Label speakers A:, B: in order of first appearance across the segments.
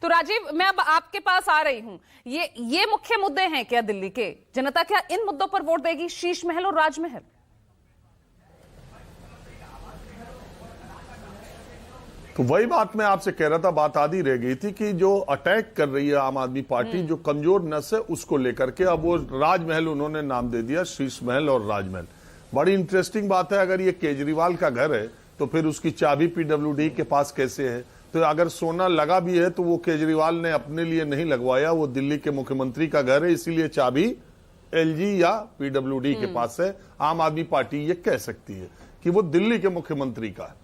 A: तो राजीव, मैं अब आपके पास आ रही हूं। ये मुख्य मुद्दे हैं क्या दिल्ली के? जनता क्या इन मुद्दों पर वोट देगी, शीश महल और राजमहल?
B: तो वही बात मैं आपसे कह रहा था, बात आधी रह गई थी कि जो अटैक कर रही है आम आदमी पार्टी, जो कमजोर नस है उसको लेकर के अब वो राजमहल उन्होंने नाम दे दिया, शीश महल और राजमहल। बड़ी इंटरेस्टिंग बात है, अगर ये केजरीवाल का घर है तो फिर उसकी चाबी पीडब्ल्यूडी के पास कैसे है? तो अगर सोना लगा भी है तो वो केजरीवाल ने अपने लिए नहीं लगवाया, वो दिल्ली के मुख्यमंत्री का घर है, इसीलिए चाबी एलजी या पीडब्ल्यूडी के पास है। आम आदमी पार्टी ये कह सकती है कि वो दिल्ली के मुख्यमंत्री का है।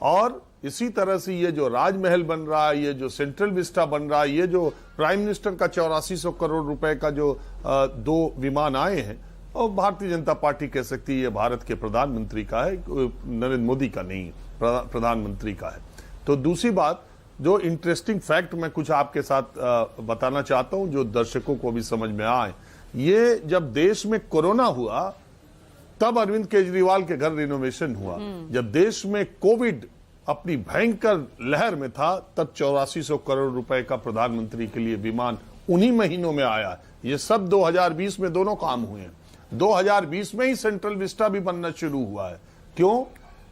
B: और इसी तरह से ये जो राजमहल बन रहा है, ये जो सेंट्रल विस्टा बन रहा है, ये जो प्राइम मिनिस्टर का 8400 करोड़ रुपए का जो 2 विमान आए हैं, और भारतीय जनता पार्टी कह सकती है ये भारत के प्रधानमंत्री का है, नरेंद्र मोदी का नहीं, प्रधानमंत्री का है। तो दूसरी बात, जो इंटरेस्टिंग फैक्ट मैं कुछ आपके साथ बताना चाहता हूं, जो दर्शकों को भी समझ में आए। ये जब देश में कोरोना हुआ तब अरविंद केजरीवाल के घर रिनोवेशन हुआ। जब देश में कोविड अपनी भयंकर लहर में था तब 8400 करोड़ रुपए का प्रधानमंत्री के लिए विमान उन्हीं महीनों में आया। ये सब 2020 में दोनों काम हुए हैं। 2020 में ही सेंट्रल विस्टा भी बनना शुरू हुआ है। क्यों?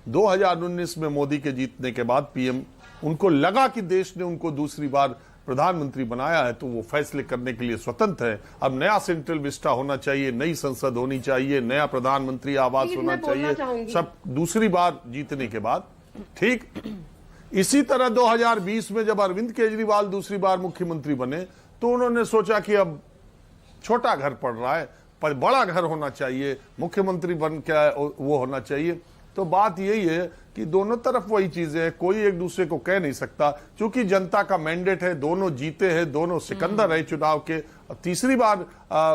B: 2019 में मोदी के जीतने के बाद पीएम, उनको लगा कि देश ने उनको दूसरी बार प्रधानमंत्री बनाया है तो वो फैसले करने के लिए स्वतंत्र है। अब नया सेंट्रल विस्टा होना चाहिए, नई संसद होनी चाहिए, नया प्रधानमंत्री आवास होना चाहिए, सब दूसरी बार जीतने के बाद। ठीक इसी तरह 2020 में जब अरविंद केजरीवाल दूसरी बार मुख्यमंत्री बने तो उन्होंने सोचा कि अब छोटा घर पड़ रहा है, पर बड़ा घर होना चाहिए, मुख्यमंत्री बन के वो होना चाहिए। तो बात यही है कि दोनों तरफ वही चीजें हैं, कोई एक दूसरे को कह नहीं सकता, क्योंकि जनता का मैंडेट है, दोनों जीते हैं, दोनों सिकंदर रहे चुनाव के। तीसरी बार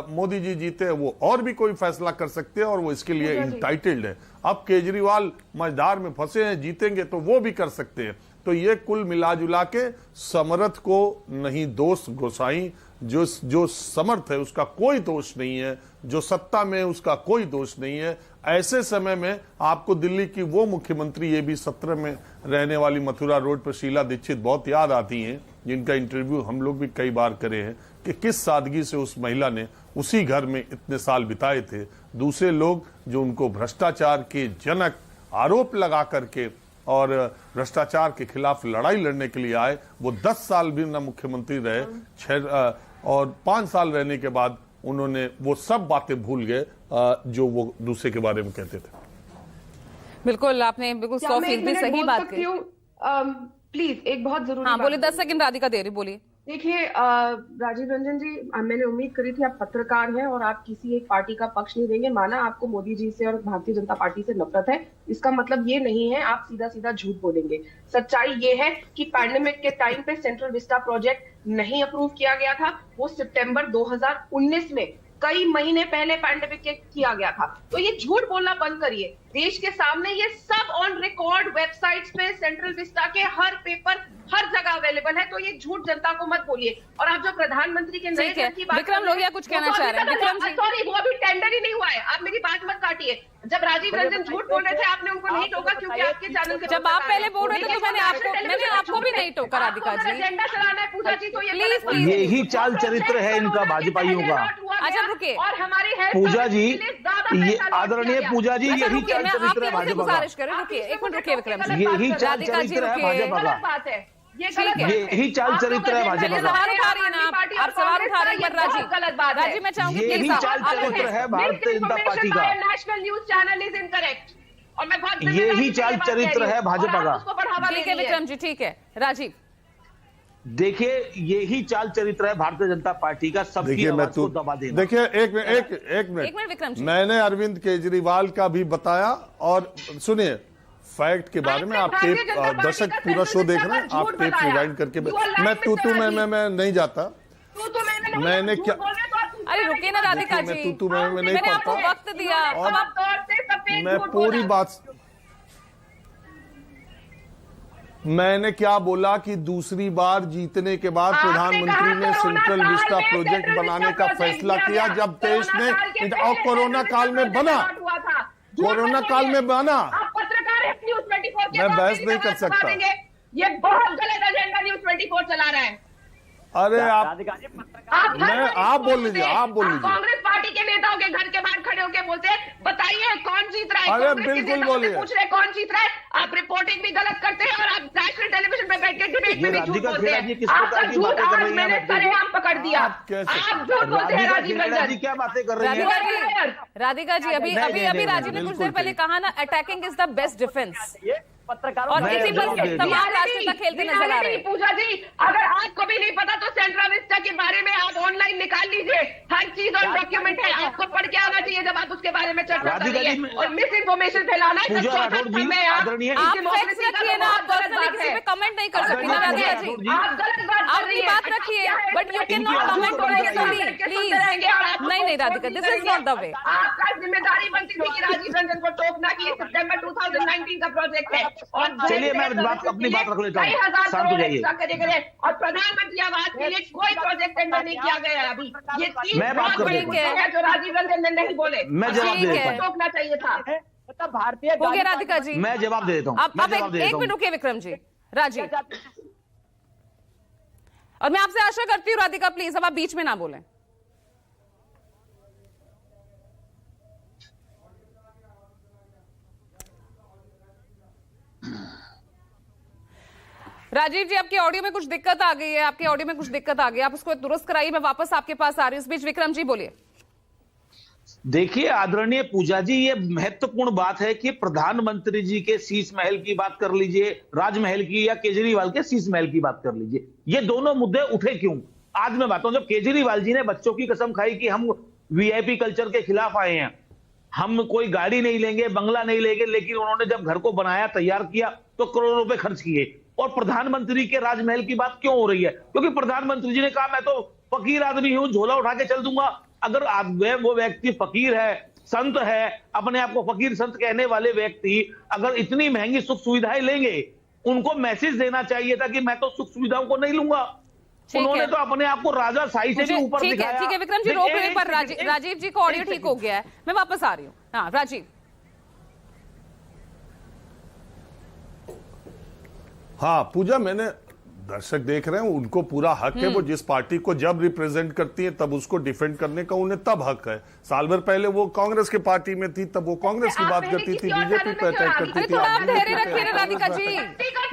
B: मोदी जी जीते हैं, वो और भी कोई फैसला कर सकते हैं और वो इसके लिए इंटाइटल्ड है। अब केजरीवाल मझधार में फंसे हैं, जीतेंगे तो वो भी कर सकते हैं। तो ये कुल मिलाजुला के समर्थ को नहीं दोष गोसाई, जो समर्थ है उसका कोई दोष नहीं है, जो सत्ता में है उसका कोई दोष नहीं है। ऐसे समय में आपको दिल्ली की वो मुख्यमंत्री, ये भी 17 में रहने वाली मथुरा रोड पर शीला दीक्षित बहुत याद आती हैं, जिनका इंटरव्यू हम लोग भी कई बार करे हैं कि किस सादगी से उस महिला ने उसी घर में इतने साल बिताए थे। दूसरे लोग जो उनको भ्रष्टाचार के जनक आरोप लगा करके और भ्रष्टाचार के खिलाफ लड़ाई लड़ने के लिए आए, वो 10 साल भी न मुख्यमंत्री रहे, और 5 साल रहने के बाद उन्होंने वो सब बातें भूल गए जो वो दूसरे के बारे में कहते थे।
A: बिल्कुल, आपने बिल्कुल 100% सही बात कही।
C: प्लीज एक बहुत जरूरी,
A: हाँ बोलिए, 10 सेकंड राधिका दे रही, बोलिए।
C: देखिए राजीव रंजन जी, मैंने उम्मीद करी थी आप पत्रकार हैं और आप किसी एक पार्टी का पक्ष नहीं देंगे। माना आपको मोदी जी से और भारतीय जनता पार्टी से नफरत है, इसका मतलब ये नहीं है आप सीधा सीधा झूठ बोलेंगे। सच्चाई ये है कि पैंडेमिक के टाइम पे सेंट्रल विस्टा प्रोजेक्ट नहीं अप्रूव किया गया था। वो सितंबर 2019 में, कई महीने पहले पैंडेमिक के किया गया था। तो ये झूठ बोलना बंद करिए। देश के सामने ये सब ऑन रिकॉर्ड वेबसाइट्स पे सेंट्रल विस्टा के हर पेपर हर जगह अवेलेबल है। तो ये झूठ जनता को मत बोलिए। और आप जो प्रधानमंत्री के नए घर की बात,
A: विक्रम लोहिया कुछ कहना चाह रहे हैं। विक्रम जी,
C: सॉरी, वो अभी टेंडर ही नहीं हुआ है, आप मेरी बात मत काटिए। जब राजीव रंजन झूठ बोल रहे थे आपने उनको नहीं टोका, क्योंकि आपके चैनल के,
A: जब आप पहले बोल रहे थे तो मैंने आपको भी नहीं टोका राधिका जी।
C: एजेंडा चलाना है पूजा जी, तो
D: यही चाल चरित्र है इनका भाजपाइयों का।
A: अच्छा रुकिए,
C: और हमारी
D: पूजा जी, ये आदरणीय पूजा जी, यही चाल चरित्र है भाजपा का।
A: गुजारिश करें, रुकिए एक मिनट, रुकिए विक्रम जी,
D: यही चाल चरित्र है भाजपा का।
C: बात है,
D: यही चाल चरित्र है भाजपा का।
A: सवाल उठा रही है ना आप सवाल उठा रही है, राजीव मैं चाहूंगी
D: यही चाल चरित्र है भारतीय जनता पार्टी का।
C: National news channel is incorrect और मैं बहुत
D: यही चाल चरित्र है भाजपा का।
A: ठीक है विक्रम जी, ठीक है। राजीव
D: देखिए, यही चाल चरित्र है भारतीय जनता पार्टी का, सबकी आवाज को दबा देना।
B: देखिए एक मिनट
A: विक्रम जी, मैंने
B: मैंने अरविंद केजरीवाल का भी बताया, और सुनिए फैक्ट के बारे में। आप टेप, दर्शक पूरा शो देख रहे हैं, आप टेप रिवाइंड करके, मैं तू मैं नहीं जाता। मैंने क्या,
A: अरे रुकिए ना राधिका जी,
B: तू मैं नहीं
A: मैंने आपको वक्त दिया।
B: और मैं पूरी बात, मैंने क्या बोला कि दूसरी बार जीतने के बाद प्रधानमंत्री ने सेंट्रल विस्टा प्रोजेक्ट बनाने का फैसला किया, जब देश ने, और कोरोना काल में बना, कोरोना काल में बना। मैं बहस नहीं कर सकता।
C: ये बहुत गलत एजेंडा न्यूज़ 24 चला रहा है।
B: अरे आप
C: आप
B: बोल लीजिए, आप बोल लीजिए।
C: कांग्रेस पार्टी के नेताओं के घर के बाहर खड़े होकर बोलते हैं बताइए कौन जीत रहा है।
B: अरे
C: कांग्रेस के
B: बिल्कुल
C: नेताओं से
B: बोलिए।
C: पूछ रहे हैं कौन जीत रहा है। आप रिपोर्टिंग भी गलत करते हैं और आप नेशनल टेलीविजन पे बैठ के डिबेट में भी झूठ बोलते हैं। आपका झूठ आज मैंने सरेआम पकड़ दिया। आप झूठ बोलते हैं राजीव रंजन
D: जी, क्या बातें कर रही हैं?
A: राधिका जी, अभी राजीव ने कुछ देर पहले कहा ना, attacking is the best defence,
E: पत्रकारों
A: और इसी पर तमाम राष्ट्रीयता खेलते नजर आ रहे हैं।
C: पूजा जी, अगर आपको भी नहीं पता तो सेंट्रा विस्टा के बारे में आप ऑनलाइन निकाल लीजिए, हर चीज और डॉक्यूमेंट है, आपको पढ़ के आना चाहिए जब आप उसके बारे में चर्चा कर रही है। और मिस इन्फॉर्मेशन फैलाना है
D: पूजा राठौड़ जी, आदरणीय,
A: आप फैक्ट्स रखिए ना, आप पर्सनली किसी पे कमेंट नहीं कर सकती ना राधिका जी,
C: आप गलत बात कर रही
A: अपनी बात रखिए, but you can not comment on please. नहीं Radhika, this is not the way.
C: आपका जिम्मेदारी बनती थी कि राजीव रंजन को टोकना कि सितंबर 2019 का प्रोजेक्ट है। और
D: चलिए, मैं अपनी बात रख लेता हूँ,
C: कई हजार
D: शांत हो
C: करोड़
D: जाइए।
C: एक्स्ट्रा करेंगे और प्रधानमंत्री आवास के लिए कोई प्रोजेक्ट टेंडर नहीं किया गया है अभी। ये तीन
D: मैं बात
C: बहुत
D: कर
C: बड़ी
D: देता
C: चीजें हैं जो राजीव रंजन ने नहीं बोले।
D: मैं जवाब दे देता हूँ।
C: टोकना चाहिए था।
E: मतलब भारतीय
A: हो गया राधिका जी,
D: मैं जवाब दे देता हूँ।
A: अब एक मिनट रुकिए विक्रम जी, राजीव, और मैं आपसे आशा करती हूँ राधिका प्लीज अब आप बीच में ना बोलें। राजीव जी, आपकी ऑडियो में कुछ दिक्कत आ गई है, आपकी ऑडियो में कुछ दिक्कत आ गई, आप उसको दुरुस्त कराइए, मैं वापस आपके पास आ रही हूं। इस बीच विक्रम जी बोलिए।
D: देखिए आदरणीय पूजा जी, ये महत्वपूर्ण बात है कि प्रधानमंत्री जी के शीश महल की बात कर लीजिए, राजमहल की, या केजरीवाल के शीश महल की बात कर लीजिए, ये दोनों मुद्दे उठे क्यों? आज मैं बात हूं, जब केजरीवाल जी ने बच्चों की कसम खाई कि हम वीआईपी कल्चर के खिलाफ आए हैं, हम कोई गाड़ी नहीं लेंगे, बंगला नहीं लेंगे, लेकिन उन्होंने जब घर को बनाया, तैयार किया तो करोड़ों रुपए खर्च किए। और प्रधानमंत्री के राजमहल की बात क्यों हो रही है? क्योंकि प्रधानमंत्री जी ने कहा मैं तो फकीर आदमी हूं, झोला उठा के चल दूंगा। अगर वो व्यक्ति फकीर है, संत है, अपने आप को फकीर संत कहने वाले व्यक्ति अगर इतनी महंगी सुख सुविधाएं लेंगे, उनको मैसेज देना चाहिए था कि मैं तो सुख सुविधाओं को नहीं लूंगा। उन्होंने तो अपने आप को राजा साई से भी ऊपर दिखाया।
A: ठीक है विक्रम जी, रोक रहे पर राजीव जी को ऑडियो ठीक हो गया है, मैं वापस आ रही हूँ। हाँ राजीव।
B: हाँ पूजा, मैंने दर्शक देख रहे हैं, उनको पूरा हक है, वो जिस पार्टी को जब रिप्रेजेंट करती है तब उसको डिफेंड करने का उन्हें तब हक है। साल भर पहले वो कांग्रेस के पार्टी में थी, तब वो कांग्रेस की बात करती थी, बीजेपी पे अटैक करती थी।
A: थोड़ा धैर्य रखिए राधिका जी,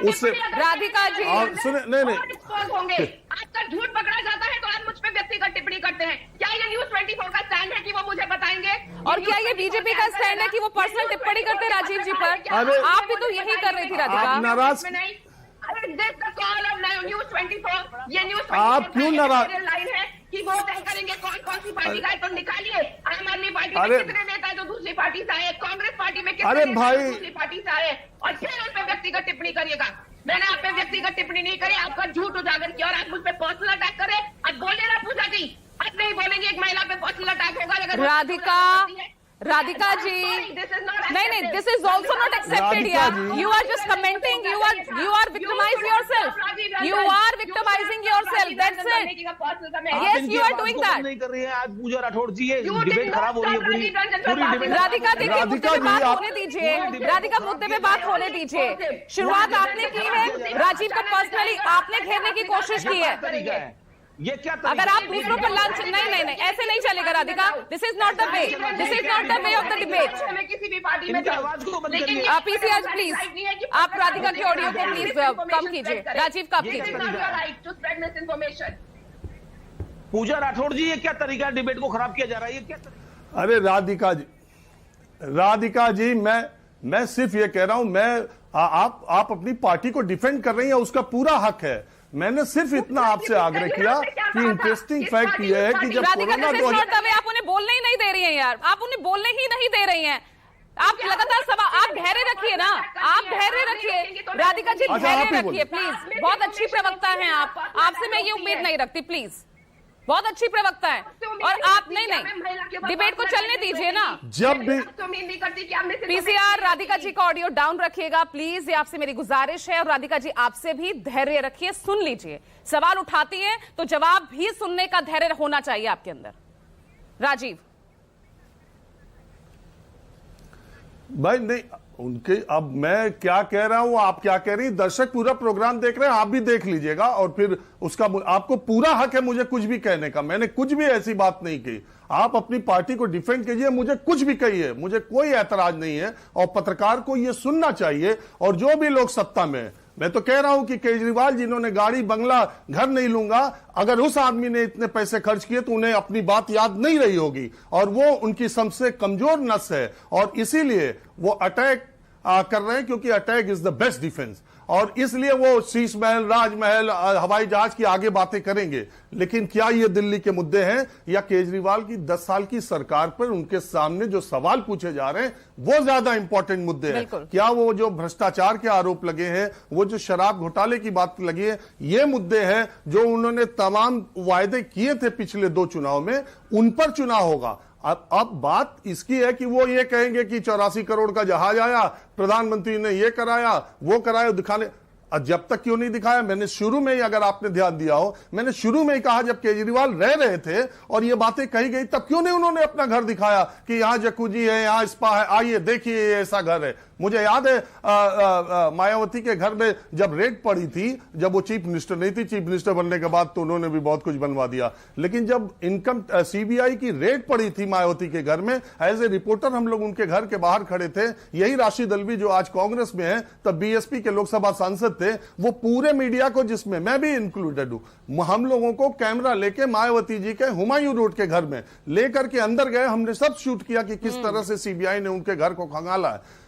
B: उससे
A: राधिका जी
B: सुने, नहीं
C: आपका झूठ पकड़ा जाता है तो आप मुझ पे व्यक्तिगत टिप्पणी करते हैं। क्या ये न्यूज़ 24 का स्टैंड है कि वो मुझे बताएंगे? और
A: क्या ये बीजेपी का स्टैंड है कि वो पर्सनल टिप्पणी करते राजीव जी पर? आप भी तो यही कर रही थी राधिका।
B: नाराज
C: न्यूज़ 24, ये न्यूज़ 24
B: आप क्यों नाराज?
C: लाइन है कि वो तय करेंगे कौन सी पार्टी का है, तो निकालिए। आम आदमी पार्टी में कितने नेता है जो दूसरी पार्टी से आए, कांग्रेस पार्टी में कितने नेता है जो दूसरी पार्टी से आए, और फिर उन पे व्यक्तिगत टिप्पणी करिएगा। मैंने आप पे व्यक्तिगत टिप्पणी नहीं करी, आपका झूठ उजागर किया और आप मुझ पे पर्सनल अटैक करे। अब बोले ना पूजा जी, आप नहीं बोलेंगे एक महिला पे पर्सनल अटैक होगा अगर
A: राधिका जी, नहीं, this is also not accepted यार। You are just commenting, you are victimizing yourself. You are victimizing yourself. That's it. Yes, you are doing that.
D: नहीं कर रही है आज पूजा राठौड़ जी, ये डिबेट खराब हो रही है पूरी डिबेट।
A: राधिका देखिए, मुद्दे पे बात होने दीजिए, राधिका मुद्दे पे बात होने दीजिए। शुरुआत आपने की है, राजीव को पर्सनली आपने घेरने की कोशिश की है।
D: ये क्या
A: अगर आप दूसरों पर लांच नहीं, ऐसे नहीं चलेगा Radhika. This is not the way, this is not the way of the debate.
C: किसी भी पार्टी में
A: आप पीसीआर प्लीज, आप राधिका की ऑडियो को प्लीज कम कीजिए, राजीव का कीजिए।
D: पूजा राठौड़ जी, ये क्या तरीका डिबेट को खराब किया जा रहा है? ये क्या?
B: अरे राधिका जी, मैं सिर्फ ये कह रहा हूं, आप अपनी पार्टी को डिफेंड कर रही हैं, उसका पूरा हक है। मैंने सिर्फ इतना आपसे आग्रह किया कि इंटरेस्टिंग फैक्ट यह है कि जब कोरोना
A: आप उन्हें बोलने ही नहीं दे रही हैं यार, आप उन्हें बोलने ही नहीं दे रही हैं। आप लगातार सवाल, आप धैर्य रखिए ना, आप धैर्य रखिए राधिका जी, धैर्य रखिए प्लीज। बहुत अच्छी प्रवक्ता हैं आप, आपसे मैं ये उम्मीद नहीं रखती, प्लीज। बहुत अच्छी प्रवक्ता है और आप नहीं, डिबेट को चलने दीजिए ना।
B: जब भी
A: पीसीआर, राधिका जी का ऑडियो डाउन रखिएगा प्लीज, ये आपसे मेरी गुजारिश है। और राधिका जी आपसे भी धैर्य रखिए, सुन लीजिए, सवाल उठाती है तो जवाब भी सुनने का धैर्य होना चाहिए आपके अंदर। राजीव।
B: भाई नहीं, उनके अब मैं क्या कह रहा हूं, आप क्या कह रही, दर्शक पूरा प्रोग्राम देख रहे हैं, आप भी देख लीजिएगा और फिर उसका आपको पूरा हक है मुझे कुछ भी कहने का। मैंने कुछ भी ऐसी बात नहीं की। आप अपनी पार्टी को डिफेंड कीजिए, मुझे कुछ भी कहिए, मुझे कोई ऐतराज नहीं है। और पत्रकार को यह सुनना चाहिए। और जो भी लोग सत्ता में, मैं तो कह रहा हूं कि केजरीवाल जिन्होंने गाड़ी बंगला घर नहीं लूंगा, अगर उस आदमी ने इतने पैसे खर्च किए तो उन्हें अपनी बात याद नहीं रही होगी और वो उनकी सबसे कमजोर नस है और इसीलिए वो अटैक कर रहे हैं, क्योंकि attack is the best defence. और इसलिए वो शीश महल, राजमहल, हवाई जहाज की आगे बातें करेंगे। लेकिन क्या ये दिल्ली के मुद्दे हैं या केजरीवाल की 10 साल की सरकार पर उनके सामने जो सवाल पूछे जा रहे हैं वो ज्यादा इंपॉर्टेंट मुद्दे हैं? क्या वो जो भ्रष्टाचार के आरोप लगे हैं, वो जो शराब घोटाले की बात लगी है, ये मुद्दे हैं जो उन्होंने तमाम वायदे किए थे पिछले 2 चुनाव में, उन पर चुनाव होगा। अब बात इसकी है कि वो ये कहेंगे कि 84 करोड़ का जहाज आया, प्रधानमंत्री ने ये कराया, वो कराया, दिखाने। जब तक क्यों नहीं दिखाया? मैंने शुरू में ही, अगर आपने ध्यान दिया हो, मैंने शुरू में ही कहा जब केजरीवाल रह रहे थे और ये बातें कही गई, तब क्यों नहीं उन्होंने अपना घर दिखाया कि यहां जकूजी है, यहां स्पा है, आइए देखिए ये ऐसा घर है। मुझे याद है मायावती के घर में जब रेड पड़ी थी, जब वो चीफ मिनिस्टर नहीं थी, चीफ मिनिस्टर बनने के बाद तो उन्होंने भी बहुत कुछ बनवा दिया। लेकिन जब इनकम सीबीआई की रेड पड़ी थी मायावती के घर में, एज ए रिपोर्टर हम लोग उनके घर के बाहर खड़े थे। यही राशिद अल्वी जो आज कांग्रेस में है, तब बीएसपी के लोकसभा सांसद थे, वो पूरे मीडिया को, जिसमें मैं भी इंक्लूडेड हूं, हम लोगों को कैमरा लेके मायावती जी के हुमायूं रोड के घर में लेकर के अंदर गए। हमने सब शूट किया कि किस तरह से सीबीआई ने उनके घर को खंगाला है।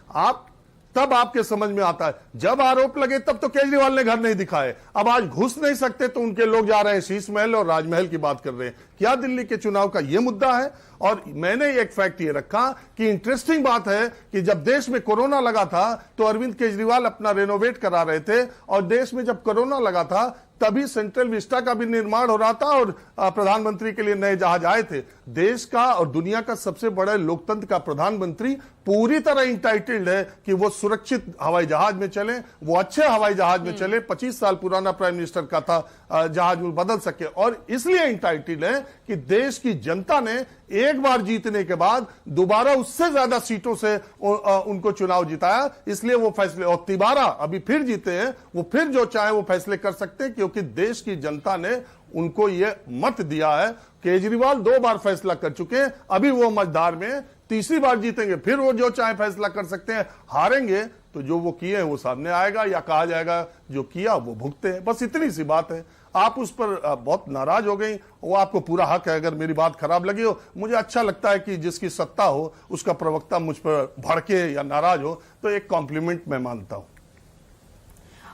B: तब आपके समझ में आता है। जब आरोप लगे तब तो केजरीवाल ने घर नहीं दिखाए, अब आज घुस नहीं सकते तो उनके लोग जा रहे हैं शीश महल और राजमहल की बात कर रहे हैं। क्या दिल्ली के चुनाव का यह मुद्दा है? और मैंने एक फैक्ट ये रखा कि इंटरेस्टिंग बात है कि जब देश में कोरोना लगा था तो अरविंद केजरीवाल अपना रेनोवेट करा रहे थे और देश में जब कोरोना लगा था तभी सेंट्रल विस्टा का भी निर्माण हो रहा था और प्रधानमंत्री के लिए नए जहाज आए थे। देश का और दुनिया का सबसे बड़े लोकतंत्र का प्रधानमंत्री पूरी तरह इंटाइटल्ड है कि वो सुरक्षित हवाई जहाज में चले, वो अच्छे हवाई जहाज में चले। 25 साल पुराना प्राइम मिनिस्टर का था जहाज में बदल सके, और इसलिए इंटाइटल्ड है कि देश की जनता ने एक बार जीतने के बाद दोबारा उससे ज्यादा सीटों से उनको चुनाव जिताया, इसलिए वो फैसले, और तिबारा अभी फिर जीते हैं, वो फिर जो चाहे वो फैसले कर सकते हैं, क्योंकि देश की जनता ने उनको ये मत दिया है। केजरीवाल 2 बार फैसला कर चुके हैं, अभी वो मझधार में, तीसरी बार जीतेंगे, फिर वो जो चाहे फैसला कर सकते हैं। हारेंगे तो जो वो किए हैं वो सामने आएगा, या कहा जाएगा जो किया वो भुगते हैं। बस इतनी सी बात है। आप उस पर बहुत नाराज हो गई, वो आपको पूरा हक है। अगर मेरी बात खराब लगी हो, मुझे अच्छा लगता है कि जिसकी सत्ता हो उसका प्रवक्ता मुझ पर भड़के या नाराज हो, तो एक कॉम्प्लीमेंट मैं मानता हूं।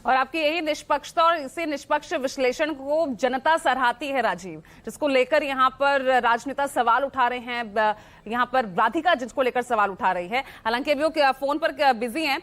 A: और आपकी यही निष्पक्षता और इसी निष्पक्ष विश्लेषण को जनता सराहती है राजीव, जिसको लेकर यहाँ पर राजनेता सवाल उठा रहे हैं। यहाँ पर राधिका जिसको लेकर सवाल उठा रही है, हालांकि अभी वो फोन पर बिजी हैं।